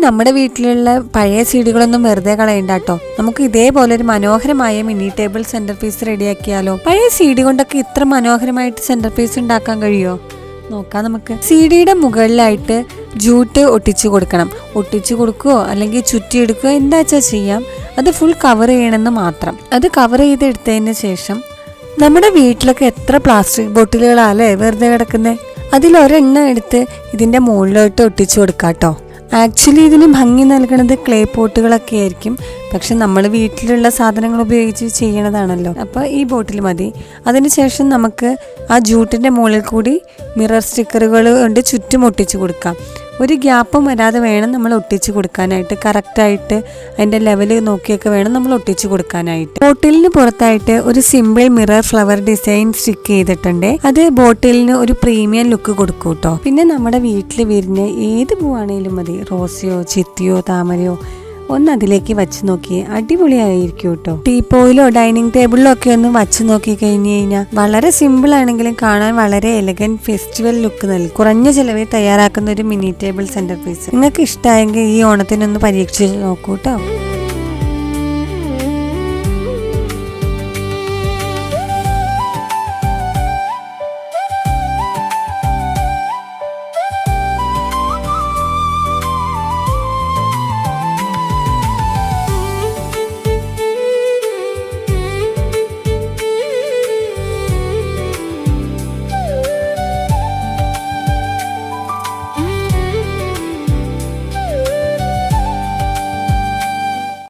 നമ്മുടെ വീട്ടിലുള്ള പഴയ സീഡികളൊന്നും വെറുതെ കളയണ്ട കേട്ടോ. നമുക്ക് ഇതേപോലെ ഒരു മനോഹരമായ മിനി ടേബിൾ സെന്റർ പീസ് റെഡിയാക്കിയാലോ. പഴയ സീഡി കൊണ്ടൊക്കെ ഇത്ര മനോഹരമായിട്ട് സെന്റർ പീസ് ഉണ്ടാക്കാൻ കഴിയുമോ? നോക്കാം നമുക്ക്. സീഡിയുടെ മുകളിലായിട്ട് ജൂട്ട് ഒട്ടിച്ചു കൊടുക്കണം. ഒട്ടിച്ചു കൊടുക്കുകയോ അല്ലെങ്കിൽ ചുറ്റിയെടുക്കുകയോ എന്താ വെച്ചാൽ ചെയ്യാം. അത് ഫുൾ കവർ ചെയ്യണമെന്ന് മാത്രം. അത് കവർ ചെയ്തെടുത്തതിന് ശേഷം നമ്മുടെ വീട്ടിലൊക്കെ എത്ര പ്ലാസ്റ്റിക് ബോട്ടിലുകളാല്ലേ വെറുതെ കിടക്കുന്നത്, അതിലൊരെണ്ണം എടുത്ത് ഇതിൻ്റെ മുകളിലോട്ട് ഒട്ടിച്ചു കൊടുക്കാം കേട്ടോ. ആക്ച്വലി ഇതിന് ഭംഗി നൽകുന്നത് ക്ലേ പോട്ടുകളൊക്കെ ആയിരിക്കും, പക്ഷെ നമ്മൾ വീട്ടിലുള്ള സാധനങ്ങൾ ഉപയോഗിച്ച് ചെയ്യണതാണല്ലോ. അപ്പോൾ ഈ ബോട്ടിൽ മതി. അതിനുശേഷം നമുക്ക് ആ ജൂട്ടിൻ്റെ മുകളിൽ കൂടി മിറർ സ്റ്റിക്കറുകൾ കൊണ്ട് ചുറ്റും ഒട്ടിച്ചു കൊടുക്കാം. ഒരു ഗ്യാപ്പും വരാതെ വേണം നമ്മൾ ഒട്ടിച്ചു കൊടുക്കാനായിട്ട്. കറക്റ്റായിട്ട് അതിൻ്റെ ലെവല് നോക്കിയൊക്കെ വേണം നമ്മൾ ഒട്ടിച്ചു കൊടുക്കാനായിട്ട്. ബോട്ടിലിന് പുറത്തായിട്ട് ഒരു simple mirror flower design stick ചെയ്തിട്ടുണ്ട്. അത് ബോട്ടിലിന് ഒരു പ്രീമിയം ലുക്ക് കൊടുക്കും കേട്ടോ. പിന്നെ നമ്മുടെ വീട്ടിൽ വിരിഞ്ഞ ഏത് പൂവാണേലും മതി, റോസയോ ചിത്തിയോ താമരയോ, ഒന്ന് അതിലേക്ക് വച്ച് നോക്കി അടിപൊളിയായിരിക്കും കേട്ടോ. ടീപ്പോയിലോ ഡൈനിങ് ടേബിളിലോ ഒക്കെ ഒന്ന് വച്ച് നോക്കി കഴിഞ്ഞു കഴിഞ്ഞാൽ വളരെ സിമ്പിൾ ആണെങ്കിലും കാണാൻ വളരെ എലഗന്റ് ഫെസ്റ്റിവൽ ലുക്ക് നൽകും. കുറഞ്ഞ ചെലവിൽ തയ്യാറാക്കുന്ന ഒരു മിനി ടേബിൾ സെന്റർ പീസ് നിങ്ങൾക്ക് ഇഷ്ടമായെങ്കിൽ ഈ ഓണത്തിനൊന്ന് പരീക്ഷിച്ച് നോക്കൂ കേട്ടോ.